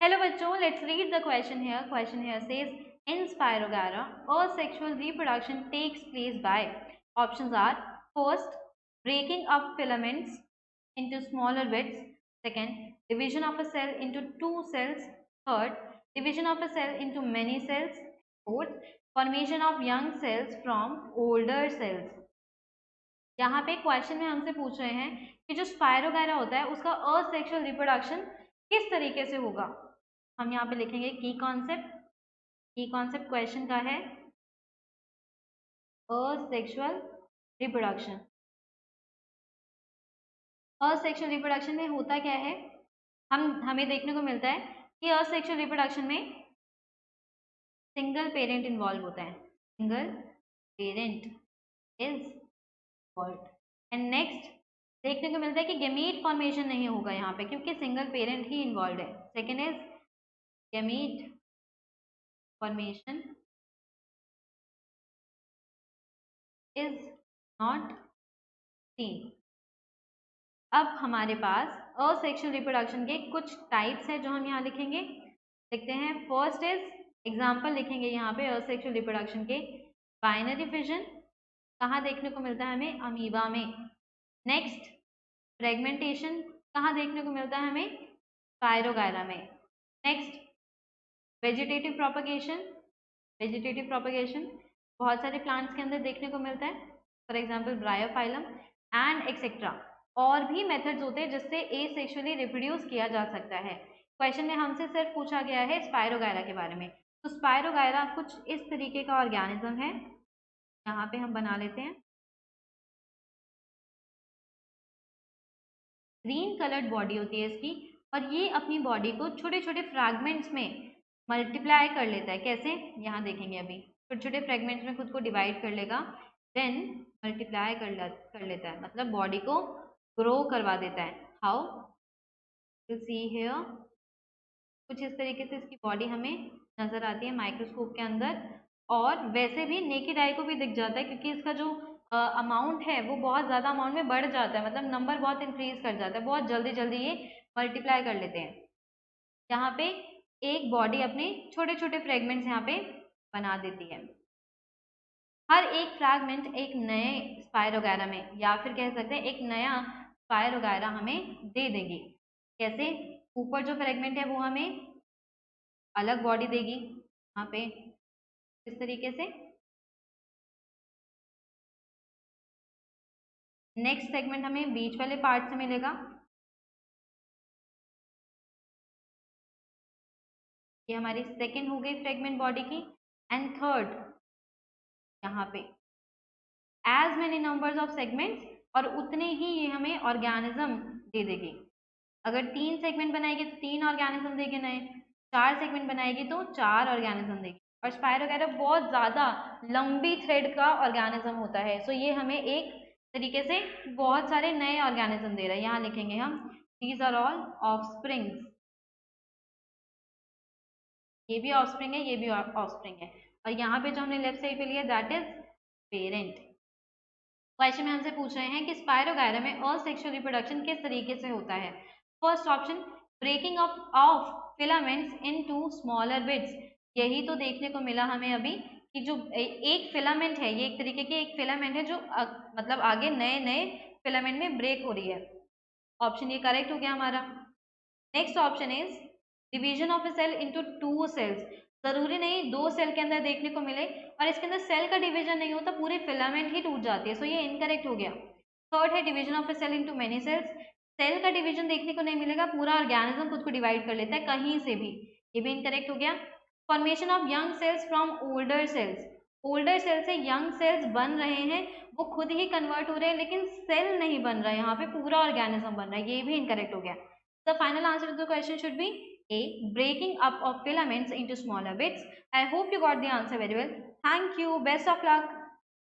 Hello बच्चों, let's read the question here. Question here says in Spirogyra, asexual reproduction takes place by. Options are first, breaking up filaments into smaller bits. Second, division of a cell into two cells. Third, division of a cell into many cells. Fourth, formation of young cells from older cells. यहाँ पे question में हमसे पूछ रहे हैं कि जो spirogyra होता है उसका असेक्सुअल रिप्रोडक्शन किस तरीके से होगा। हम यहाँ पे लिखेंगे की कॉन्सेप्ट क्वेश्चन का है असेक्सुअल रिप्रोडक्शन। असेक्सुअल रिप्रोडक्शन में होता क्या है, हमें देखने को मिलता है कि असेक्सुअल रिप्रोडक्शन में सिंगल पेरेंट इन्वॉल्व होता है, single parent is involve. And next देखने को मिलता है कि गैमीट फॉर्मेशन नहीं होगा यहाँ पे क्योंकि सिंगल पेरेंट ही इन्वॉल्व है। Second is gamete formation is not seen. अब हमारे पास असेक्सुअल रिप्रोडक्शन के कुछ टाइप्स है जो हम यहाँ लिखेंगे। लिखते हैं फर्स्ट इज एग्जाम्पल लिखेंगे यहाँ पे असेक्सुअल रिप्रोडक्शन के। बाइनरी फिजन कहाँ देखने को मिलता है हमें, अमीबा में। नेक्स्ट फ्रेगमेंटेशन कहाँ देखने को मिलता है हमें, स्पायरोगायरा में। नेक्स्ट वेजिटेटिव प्रोपगेशन बहुत सारे प्लांट्स के अंदर देखने को मिलता है, for example Bryophyllum and etcetera. और भी मेथड्स होते हैं जिससे एसेक्सुअली रिप्रोड्यूस किया जा सकता है। क्वेश्चन में हमसे सिर्फ पूछा गया है स्पायरोगायरा के बारे में। तो स्पायरोगायरा कुछ इस तरीके का ऑर्गेनिज्म है, यहाँ पे हम बना लेते हैं। ग्रीन कलर्ड बॉडी होती है इसकी और ये अपनी बॉडी को छोटे छोटे फ्रैगमेंट्स में मल्टीप्लाई कर लेता है। कैसे, यहाँ देखेंगे अभी। छोटे छोटे फ्रैगमेंट्स में खुद को डिवाइड कर लेगा, देन मल्टीप्लाई कर लेता है, मतलब बॉडी को ग्रो करवा देता है। हाउ टू सी हियर, कुछ इस तरीके से इसकी बॉडी हमें नजर आती है माइक्रोस्कोप के अंदर। और वैसे भी नेकेड आई को भी दिख जाता है क्योंकि इसका जो अमाउंट है वो बहुत ज़्यादा अमाउंट में बढ़ जाता है, मतलब नंबर बहुत इंक्रीज कर जाता है, बहुत जल्दी जल्दी ये मल्टीप्लाई कर लेते हैं। यहाँ पे एक बॉडी अपने छोटे छोटे फ्रेगमेंट्स यहाँ पे बना देती है। हर एक फ्रैगमेंट एक नए स्पायरोगायरा में, या फिर कह सकते हैं एक नया स्पायरोगायरा हमें दे देगी। कैसे, ऊपर जो फ्रेगमेंट है वो हमें अलग बॉडी देगी यहाँ पे इस तरीके से। नेक्स्ट सेगमेंट हमें बीच वाले पार्ट से मिलेगा, ये हमारी सेकेंड हो गई फ्रेगमेंट बॉडी की। एंड थर्ड यहाँ पे as many numbers of segments, और उतने ही ये हमें ऑर्गेनिज्म दे देगी। अगर 3 सेगमेंट बनाएगी तो 3 ऑर्गेनिज्म देगी नए, 4 सेगमेंट बनाएगी तो 4 ऑर्गेनिज्म देगी। और स्पायरोगायरा बहुत ज़्यादा लंबी थ्रेड का ऑर्गेनिज्म होता है, सो ये हमें एक तरीके से बहुत सारे नए ऑर्गेनिज्म दे रहा है। यहाँ लिखेंगे हम दीज आर ऑल ऑफस्प्रिंग्स, ये भी ऑफस्प्रिंग है, ये भी ऑफस्प्रिंग है। और यहाँ पे जो हमने लेफ्ट साइड पे लिया दैट इज पेरेंट। क्वेश्चन में हमसे पूछ रहे हैं कि स्पायरोगायरा में असेक्सुअल रिप्रोडक्शन किस तरीके से होता है। First option breaking of filaments into smaller bits, यही तो देखने को मिला हमें अभी कि जो एक फिलामेंट है, ये एक तरीके की एक फिलामेंट है जो मतलब आगे नए नए फिलामेंट में ब्रेक हो रही है। ऑप्शन ये करेक्ट हो गया हमारा। Next option is division of a cell into 2 cells, जरूरी नहीं 2 सेल के अंदर देखने को मिले, और इसके अंदर सेल का डिवीजन नहीं होता, पूरी फिलामेंट ही टूट जाती है, सो ये इनकरेक्ट हो गया। थर्ड है division of a cell into many cells, cell का डिवीजन देखने को नहीं मिलेगा, पूरा ऑर्गेनिज्म खुद को डिवाइड कर लेता है कहीं से भी, ये भी इनकरेक्ट हो गया। Formation of young cells from older cells, older cell से यंग सेल्स बन रहे हैं, वो खुद ही कन्वर्ट हो रहे हैं लेकिन सेल नहीं बन रहा है, यहाँ पे पूरा ऑर्गेनिज्म बन रहा है, ये भी इनकरेक्ट हो गया। The final answer of the question should be A. Breaking up of filaments into smaller bits. I hope you got the answer very well. Thank you. Best of luck.